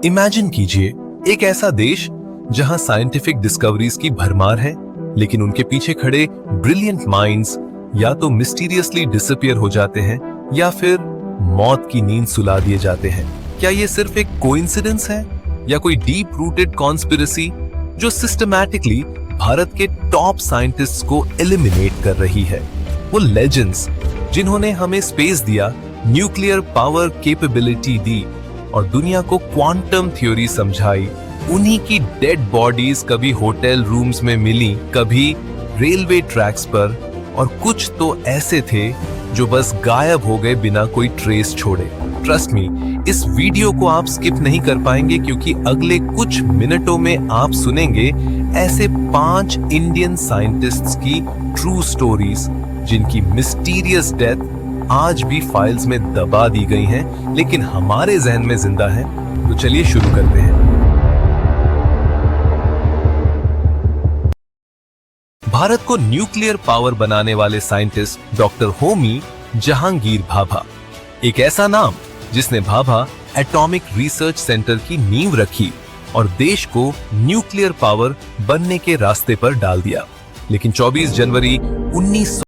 Imagine कीजिए एक ऐसा देश जहां साइंटिफिक डिस्कवरीज की भरमार है, लेकिन उनके पीछे खड़े ब्रिलियंट माइंड्स या तो मिस्टीरियसली डिसअपीयर हो जाते हैं या फिर मौत की नींद सुला दिए जाते हैं। क्या ये सिर्फ एक कोइंसिडेंस है या कोई डीप रूटेड कॉन्स्पिरेसी जो सिस्टमैटिकली भारत के टॉप साइंटिस्ट्स को एलिमिनेट कर रही है? वो लेजेंड्स जिन्होंने हमें स्पेस दिया, न्यूक्लियर पावर कैपेबिलिटी दी और दुनिया को क्वांटम थ्योरी समझाई, उन्हीं की डेड बॉडीज कभी होटल रूम्स में मिली, कभी रेलवे ट्रैक्स पर, और कुछ तो ऐसे थे जो बस गायब हो गए बिना कोई ट्रेस छोड़े। ट्रस्ट मी, इस वीडियो को आप स्किप नहीं कर पाएंगे क्योंकि अगले कुछ मिनटों में आप सुनेंगे ऐसे 5 इंडियन साइंटिस्ट्स की ट्रू स्टोरीज जिनकी मिस्टीरियस डेथ आज भी फाइल्स में दबा दी गई हैं, लेकिन हमारे जहन में जिंदा है। तो चलिए शुरू करते हैं। भारत को न्यूक्लियर पावर बनाने वाले साइंटिस्ट डॉक्टर होमी जहांगीर भाभा, एक ऐसा नाम जिसने भाभा एटॉमिक रिसर्च सेंटर की नींव रखी और देश को न्यूक्लियर पावर बनने के रास्ते पर डाल दिया। लेकिन 24 जनवरी 1900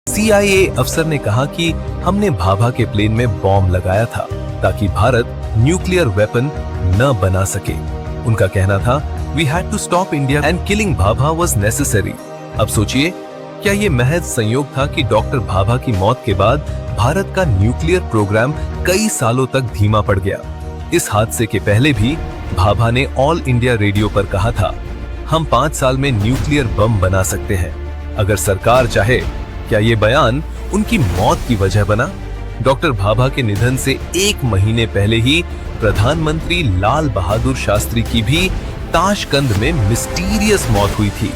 CIA अफसर ने कहा कि हमने भाभा के प्लेन में बॉम्ब लगाया था ताकि भारत न्यूक्लियर वेपन न बना सके। उनका कहना था, We had to stop India and killing Bhabha was necessary। अब सोचिए, क्या ये महज संयोग था कि डॉक्टर भाभा की मौत के बाद भारत का न्यूक्लियर प्रोग्राम कई सालों तक धीमा पड़ गया? इस हादसे के पहले भी भाभा ने ऑल इंडिया रेडियो पर कहा था, हम 5 साल में न्यूक्लियर बम बना सकते हैं अगर सरकार चाहे। क्या ये बयान उनकी मौत की वजह बना? डॉक्टर भाभा के निधन से 1 महीने पहले ही प्रधानमंत्री लाल बहादुर शास्त्री की भी ताशकंद में मिस्टीरियस मौत हुई थी।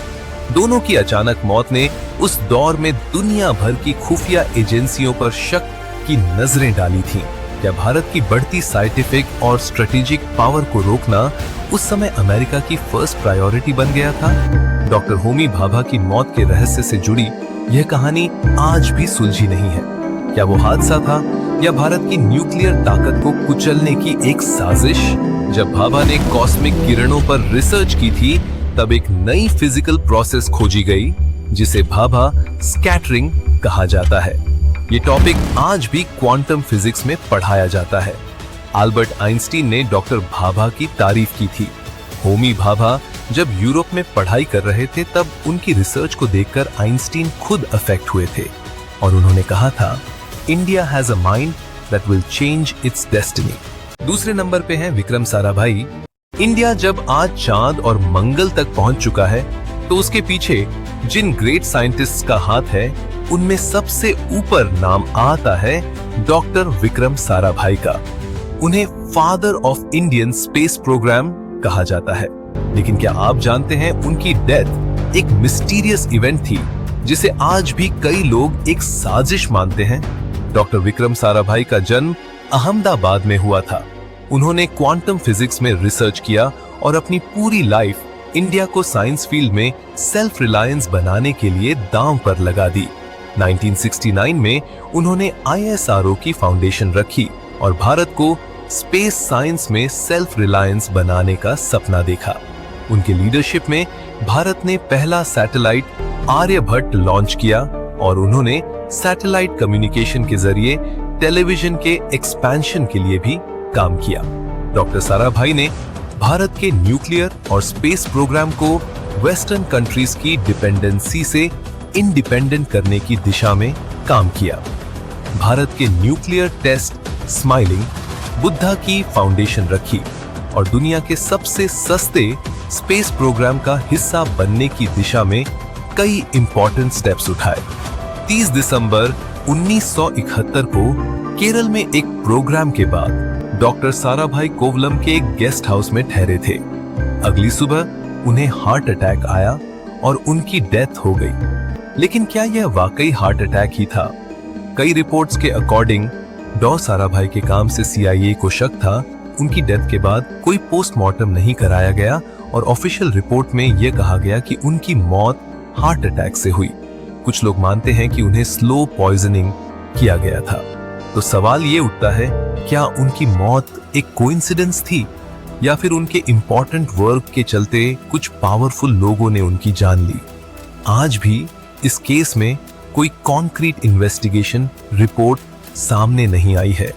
दोनों की अचानक मौत ने उस दौर में दुनिया भर की खुफिया एजेंसियों पर शक की नजरें डाली थीं। क्या भारत की बढ़ती साइंटिफिक और स्ट्रेटेजिक पावर को रोकना उस समय अमेरिका की फर्स्ट प्रायोरिटी बन गया था? डॉक्टर होमी भाभा की मौत के रहस्य से जुड़ी यह कहानी आज भी सुलझी नहीं है। क्या वो हादसा था या भारत की न्यूक्लियर ताकत को कुचलने की एक साजिश? जब भाभा ने कॉस्मिक किरणों पर रिसर्च की थी, तब एक नई फिजिकल प्रोसेस खोजी गई जिसे भाभा स्कैटरिंग कहा जाता है। ये टॉपिक आज भी क्वांटम फिजिक्स में पढ़ाया जाता है। अल्बर्ट आइंस्टीन ने डॉक्टर भाभा की तारीफ की थी। होमी भाभा जब यूरोप में पढ़ाई कर रहे थे, तब उनकी रिसर्च को देखकर आइंस्टीन खुद अफेक्ट हुए थे और उन्होंने कहा था, India has a mind that will change it's destiny. दूसरे नंबर पे हैं विक्रम साराभाई। इंडिया जब आज चांद और मंगल तक पहुंच चुका है, तो उसके पीछे जिन ग्रेट साइंटिस्ट्स का हाथ है, उनमें सबसे ऊपर नाम आता है डॉक्टर विक्रम साराभाई का। उन्हें father of Indian space program कहा जाता है। लेकिन क्या आप जानते हैं, उनकी डेथ एक मिस्टीरियस इवेंट थी जिसे आज भी कई लोग एक साजिश मानते हैं। डॉक्टर विक्रम साराभाई का जन्म अहमदाबाद में हुआ था। उन्होंने क्वांटम फिजिक्स में रिसर्च किया और अपनी पूरी लाइफ इंडिया को साइंस फील्ड में सेल्फ रिलायंस बनाने के लिए दांव पर लगा दी। 1969 में उन्होंने ISRO की फाउंडेशन रखी और भारत को स्पेस साइंस में सेल्फ रिलायंस बनाने का सपना देखा। उनके लीडरशिप में भारत ने पहला सैटेलाइट आर्यभट्ट लॉन्च किया और उन्होंने सैटेलाइट कम्युनिकेशन के जरिए टेलीविजन के एक्सपेंशन के लिए भी काम किया। डॉक्टर साराभाई ने भारत के न्यूक्लियर और स्पेस प्रोग्राम को वेस्टर्न कंट्रीज की डिपेंडेंसी से इंडिपेंडेंट करने की दिशा में काम किया। भारत के न्यूक्लियर टेस्ट स्माइलिंग बुद्धा की फाउंडेशन रखी और दुनिया के सबसे सस्ते स्पेस प्रोग्राम का हिस्सा बनने की दिशा में कई इंपॉर्टेंट स्टेप्स उठाए। 30 दिसंबर 1971 को केरल में एक प्रोग्राम के बाद डॉक्टर साराभाई कोवलम के एक गेस्ट हाउस में ठहरे थे। अगली सुबह उन्हें हार्ट अटैक आया और उनकी डेथ हो गई। लेकिन क्या यह वाकई हार्ट अटैक ही था? कई रिपोर्ट्स के अकॉर्डिंग डॉ साराभाई के काम से CIA को शक था। उनकी डेथ के बाद कोई पोस्टमार्टम नहीं कराया गया और ऑफिशियल रिपोर्ट में यह कहा गया कि उनकी मौत हार्ट अटैक से हुई। कुछ लोग मानते हैं कि उन्हें स्लो पॉइजनिंग किया गया था। तो सवाल ये उठता है, क्या उनकी मौत एक कोइंसिडेंस थी या फिर उनके इंपॉर्टेंट वर्क के चलते कुछ पावरफुल लोगों ने उनकी जान ली? आज भी इस केस में कोई कॉन्क्रीट इन्वेस्टिगेशन रिपोर्ट सामने नहीं आई है,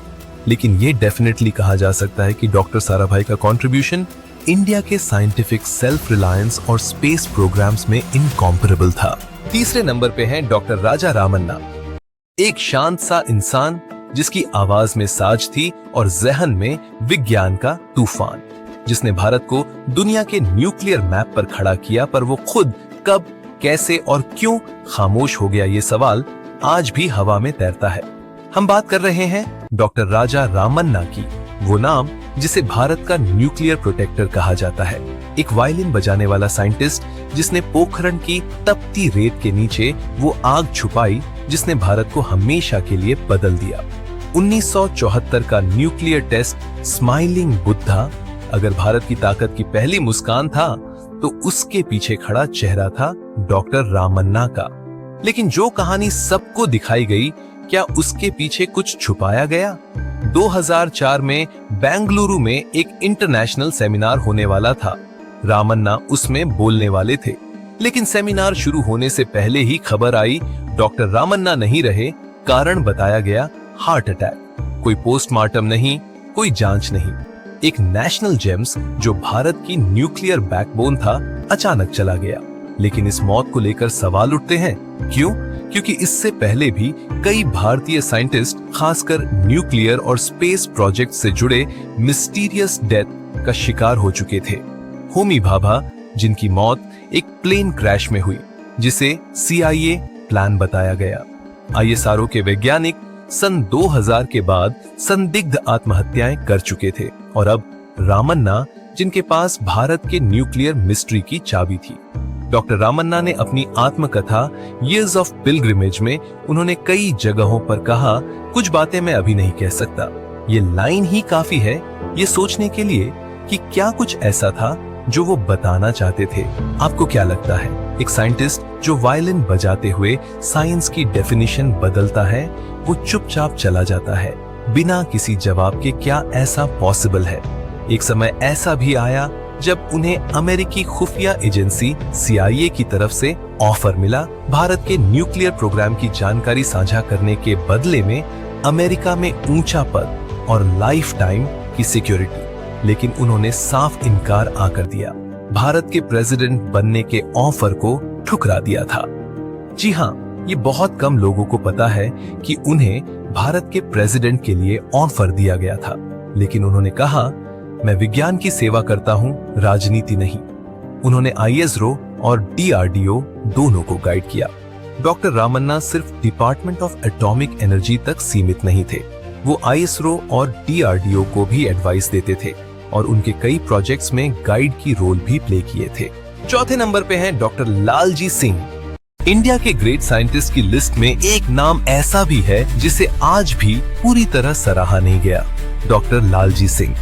लेकिन यह डेफिनेटली कहा जा सकता है कि डॉक्टर साराभाई का कंट्रीब्यूशन इंडिया के साइंटिफिक सेल्फ रिलायंस और स्पेस प्रोग्राम्स में इनकॉम्परेबल था। तीसरे नंबर पे हैं डॉक्टर राजा रामन्ना, एक शांत सा इंसान जिसकी आवाज में साज थी और जहन में विज्ञान का तूफान, जिसने भारत को दुनिया के न्यूक्लियर मैप पर खड़ा किया। पर वो खुद कब, कैसे और क्यों खामोश हो गया, ये सवाल आज भी हवा में तैरता है। हम बात कर रहे हैं डॉक्टर राजा रामन्ना की, वो नाम जिसे भारत का न्यूक्लियर प्रोटेक्टर कहा जाता है। एक वायलिन बजाने वाला साइंटिस्ट जिसने पोखरण की तपती रेत के नीचे वो आग छुपाई जिसने भारत को हमेशा के लिए बदल दिया। 1974 का न्यूक्लियर टेस्ट स्माइलिंग बुद्धा अगर भारत की ताकत की पहली मुस्कान था तो उसके पीछे खड़ा चेहरा था डॉक्टर रामन्ना का। लेकिन जो कहानी सबको दिखाई गई, क्या उसके पीछे कुछ छुपाया गया? 2004 में बेंगलुरु में एक इंटरनेशनल सेमिनार होने वाला था। रामन्ना उसमें बोलने वाले थे, लेकिन सेमिनार शुरू होने से पहले ही खबर आई डॉक्टर रामन्ना नहीं रहे। कारण बताया गया हार्ट अटैक। कोई पोस्टमार्टम नहीं, कोई जांच नहीं। एक नेशनल जेम्स जो भारत की न्यूक्लियर बैकबोन था, अचानक चला गया। लेकिन इस मौत को लेकर सवाल उठते हैं, क्यों? क्योंकि इससे पहले भी कई भारतीय साइंटिस्ट, खासकर न्यूक्लियर और स्पेस प्रोजेक्ट से जुड़े मिस्टीरियस डेथ का शिकार हो चुके थे। होमी भाभा, जिनकी मौत एक प्लेन क्रैश में हुई, जिसे CIA प्लान बताया गया। ISRO के वैज्ञानिक सन 2000 के बाद संदिग्ध आत्महत्याएं कर चुके थे, और अब रामन्ना, जिनके पास भारत के न्यूक्लियर मिस्ट्री की चाबी थी। डॉक्टर रामन्ना ने अपनी आत्मकथा ईयर्स ऑफ पिलग्रिमेज में उन्होंने कई जगहों पर कहा, कुछ बातें मैं अभी नहीं कह सकता। ये लाइन ही काफी है ये सोचने के लिए कि क्या कुछ ऐसा था जो वो बताना चाहते थे। आपको क्या लगता है, एक साइंटिस्ट जो वायलिन बजाते हुए साइंस की डेफिनेशन बदलता है, वो चुपचाप चला जाता है बिना किसी जवाब के? क्या ऐसा पॉसिबल है? एक समय ऐसा भी आया जब उन्हें अमेरिकी खुफिया एजेंसी CIA की तरफ से ऑफर मिला भारत के न्यूक्लियर प्रोग्राम की जानकारी साझा करने के बदले में अमेरिका में ऊंचा पद और लाइफ टाइम की सिक्योरिटी। लेकिन उन्होंने साफ इनकार आकर दिया। भारत के प्रेसिडेंट बनने के ऑफर को ठुकरा दिया था। जी हाँ, ये बहुत कम लोगों को पता है कि उन्हें भारत के प्रेसिडेंट के लिए ऑफर दिया गया था, लेकिन उन्होंने कहा, मैं विज्ञान की सेवा करता हूं, राजनीति नहीं। उन्होंने ISRO और DRDO दोनों को गाइड किया। डॉक्टर रामन्ना सिर्फ डिपार्टमेंट ऑफ एटॉमिक एनर्जी तक सीमित नहीं थे, वो ISRO और DRDO को भी एडवाइस देते थे और उनके कई प्रोजेक्ट्स में गाइड की रोल भी प्ले किए थे। चौथे नंबर पे हैं डॉक्टर लालजी सिंह। इंडिया के ग्रेट साइंटिस्ट की लिस्ट में एक नाम ऐसा भी है जिसे आज भी पूरी तरह सराहा नहीं गया, डॉक्टर लालजी सिंह।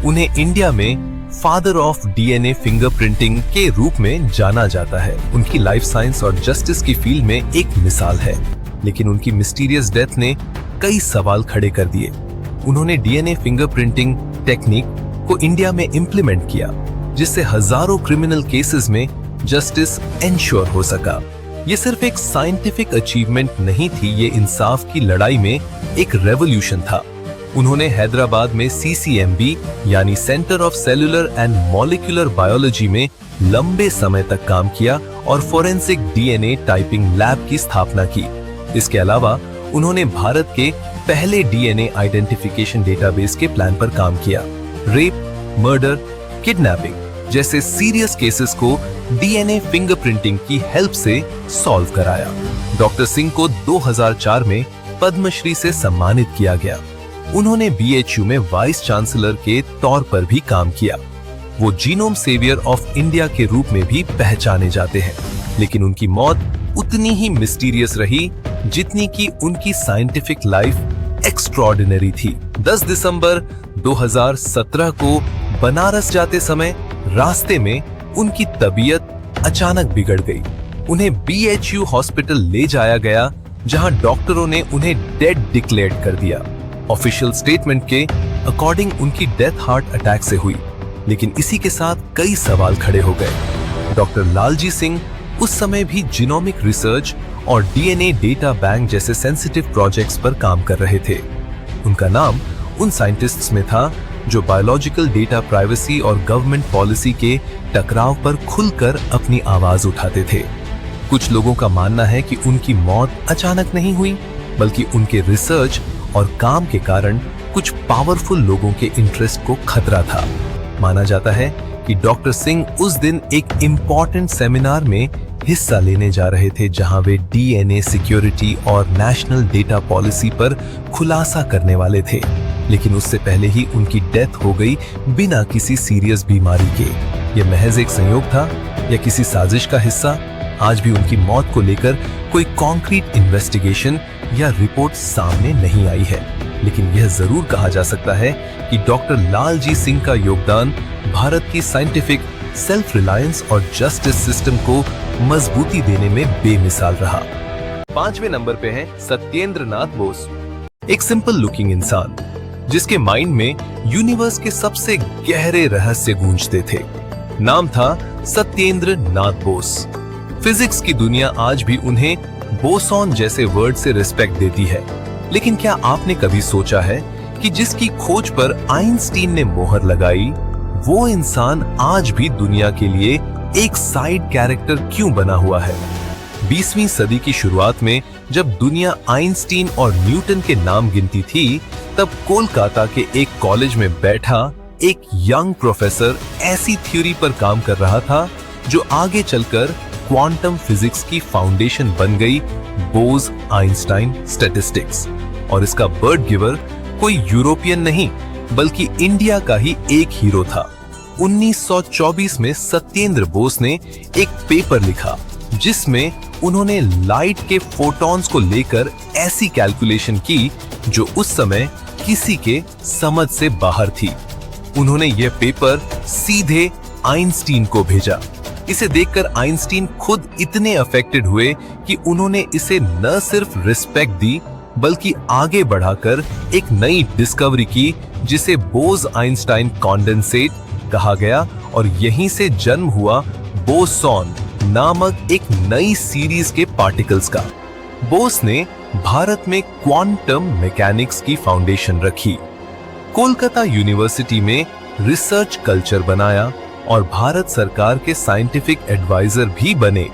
उन्हें इंडिया में फादर ऑफ DNA फिंगरप्रिंटिंग के रूप में जाना जाता है। उनकी लाइफ साइंस और जस्टिस की फील्ड में एक मिसाल है, लेकिन उनकी मिस्टीरियस डेथ ने कई सवाल खड़े कर दिए। उन्होंने DNA फिंगरप्रिंटिंग टेक्निक को इंडिया में इम्प्लीमेंट किया, जिससे हजारों क्रिमिनल केसेस में जस्टिस एंश्योर हो सका। ये सिर्फ एक साइंटिफिक अचीवमेंट नहीं थी, ये इंसाफ की लड़ाई में एक रेवोल्यूशन था। उन्होंने हैदराबाद में CCMB यानी centre of cellular and molecular biology में लंबे समय तक काम किया और फोरेंसिक DNA टाइपिंग लैब की स्थापना की। इसके अलावा उन्होंने भारत के पहले DNA आइडेंटिफिकेशन डेटाबेस के प्लान पर काम किया। रेप, मर्डर, किडनैपिंग जैसे सीरियस केसेस को DNA फिंगरप्रिंटिंग की हेल्प से सॉल्व कराया। डॉक्टर सिंह को 2004 में पद्मश्री से सम्मानित किया गया। उन्होंने BHU में वाइस चांसलर के तौर पर भी काम किया। वो जीनोम सेवियर ऑफ इंडिया के रूप में भी पहचाने जाते हैं, लेकिन उनकी मौत उतनी ही मिस्टीरियस रही जितनी कि उनकी साइंटिफिक लाइफ एक्स्ट्रॉर्डिनरी थी। 10 दिसंबर 2017 को बनारस जाते समय रास्ते में उनकी तबीयत अचानक बिगड़ गई। उन्हें BHU हॉस्पिटल ले जाया गया, जहां डॉक्टरों ने उन्हें डेड डिक्लेयर कर दिया। ऑफिशियल स्टेटमेंट के अकॉर्डिंग उनकी डेथ हार्ट अटैक से हुई, लेकिन इसी के साथ कई सवाल खड़े हो गए। डॉक्टर लालजी सिंह उस समय भी जीनोमिक रिसर्च और DNA डेटा बैंक जैसे सेंसिटिव प्रोजेक्ट्स पर काम कर रहे थे। उनका नाम उन साइंटिस्ट्स में था जो बायोलॉजिकल डेटा प्राइवेसी और गवर्नमेंट पॉलिसी के टकराव पर खुलकर अपनी आवाज उठाते थे। कुछ लोगों का मानना है कि उनकी मौत अचानक नहीं हुई, बल्कि उनके रिसर्च और काम के कारण कुछ पावरफुल लोगों के इंटरेस्ट को खतरा था। माना जाता है कि डॉक्टर सिंह उस दिन एक इम्पॉर्टेंट सेमिनार में हिस्सा लेने जा रहे थे, जहां वे DNA सिक्योरिटी और नेशनल डेटा पॉलिसी पर खुलासा करने वाले थे, लेकिन उससे पहले ही उनकी डेथ हो गई बिना किसी सीरियस बीमारी के। यह महज एक संयोग था या किसी साजिश का हिस्सा? आज भी उनकी मौत को लेकर कोई कॉन्क्रीट इन्वेस्टिगेशन या रिपोर्ट सामने नहीं आई है, लेकिन यह जरूर कहा जा सकता है कि डॉक्टर लालजी सिंह का योगदान भारत की साइंटिफिक सेल्फ रिलायंस और जस्टिस सिस्टम को मजबूती देने में बेमिसाल रहा। 5वें नंबर पे है सत्येंद्र नाथ बोस, एक सिंपल लुकिंग इंसान जिसके माइंड में यूनिवर्स के सबसे गहरे रहस्य गूंजते थे। नाम था सत्येंद्र नाथ बोस। फिजिक्स की दुनिया आज भी उन्हें बोसॉन जैसे वर्ड से रिस्पेक्ट देती है, लेकिन क्या आपने कभी सोचा है कि जिसकी खोज पर आइंस्टीन ने मोहर लगाई, वो इंसान आज भी दुनिया के लिए एक साइड कैरेक्टर क्यों बना हुआ है? 20वीं सदी की शुरुआत में जब दुनिया आइंस्टीन और न्यूटन के नाम गिनती थी, तब कोलकाता के एक कॉलेज में बैठा एक यंग प्रोफेसर ऐसी थ्योरी पर काम कर रहा था जो आगे चलकर क्वांटम फिजिक्स की फाउंडेशन बन गई, बोस आइंस्टाइन स्टैटिस्टिक्स। और इसका बर्ड गिवर कोई यूरोपियन नहीं, बल्कि इंडिया का ही एक हीरो था। 1924 में सत्येंद्र बोस ने एक पेपर लिखा जिसमें उन्होंने लाइट के फोटॉन्स को लेकर ऐसी कैलकुलेशन की जो उस समय किसी के समझ से बाहर थी। उन्होंने यह पेपर सीधे आइंस्टीन को भेजा। इसे देखकर आइंस्टीन खुद इतने अफेक्टेड हुए कि उन्होंने इसे न सिर्फ रिस्पेक्ट दी, बल्कि आगे बढ़ाकर एक नई डिस्कवरी की जिसे बोस आइंस्टाइन कॉन्डेंसेट कहा गया, और यहीं से जन्म हुआ बोसॉन नामक एक नई सीरीज के पार्टिकल्स का। बोस ने भारत में क्वांटम मैकेनिक्स की फाउंडेशन रखी, कोलकाता यूनिवर्सिटी में रिसर्च कल्चर बनाया और भारत सरकार के साइंटिफिक एडवाइजर भी बने।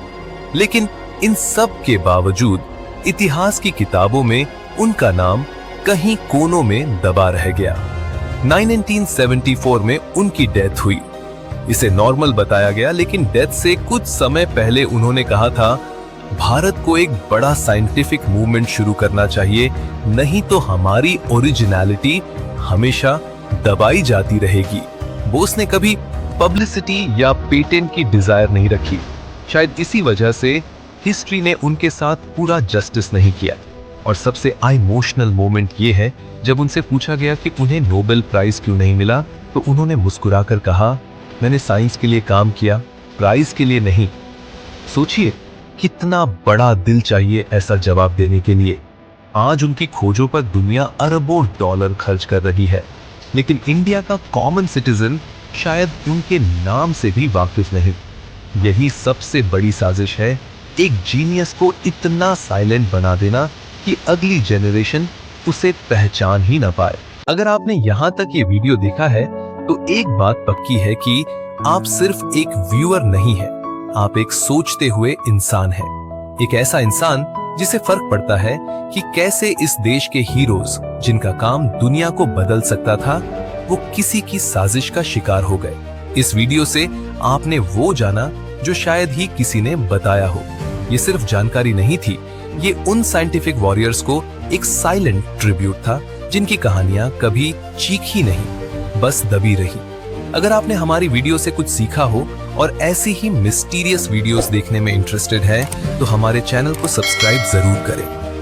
लेकिन इन सब के बावजूद इतिहास की किताबों में उनका नाम कहीं कोनों में दबा रह गया। 1974 में उनकी डेथ हुई। इसे नॉर्मल बताया गया, लेकिन डेथ से कुछ समय पहले उन्होंने कहा था, भारत को एक बड़ा साइंटिफिक मूवमेंट शुरू करना चाहिए, नहीं तो हमारी ओरिजिनलिटी हमेशा दबाई जाती रहेगी। बोस ने कभी पब्लिसिटी या पेटेंट की डिजायर नहीं रखी। शायद इसी वजह से हिस्ट्री ने उनके साथ पूरा जस्टिस नहीं किया। और सबसे इमोशनल मोमेंट ये है, जब उनसे पूछा गया कि उन्हें नोबेल प्राइज क्यों नहीं मिला, तो उन्होंने मुस्कुराकर कहा, मैंने साइंस के लिए काम किया, प्राइज के लिए नहीं। सोचिए कितना बड़ा दिल चाहिए ऐसा जवाब देने के लिए। आज उनकी खोजों पर दुनिया अरबों डॉलर खर्च कर रही है, लेकिन इंडिया का कॉमन सिटीजन शायद उनके नाम से भी वाकिफ नहीं। यही सबसे बड़ी साजिश है, एक जीनियस को इतना साइलेंट बना देना कि अगली जनरेशन उसे पहचान ही ना पाए। अगर आपने यहाँ तक ये वीडियो देखा है, तो एक बात पक्की है कि आप सिर्फ एक व्यूअर नहीं है, आप एक सोचते हुए इंसान हैं। एक ऐसा इंसान जिसे फर्क पड़ता है कि कैसे इस देश के हीरोज, जिनका काम दुनिया को बदल सकता था, वो किसी की साजिश का शिकार हो गए। इस वीडियो से आपने वो जाना जो शायद ही किसी ने बताया हो। ये सिर्फ जानकारी नहीं थी, ये उन साइंटिफिक वॉरियर्स को एक साइलेंट ट्रिब्यूट था जिनकी कहानियां कभी चीखी नहीं, बस दबी रही। अगर आपने हमारी वीडियो से कुछ सीखा हो और ऐसी ही मिस्टीरियस वीडियोस देखने में इंटरेस्टेड है तो हमारे चैनल को सब्सक्राइब जरूर करें।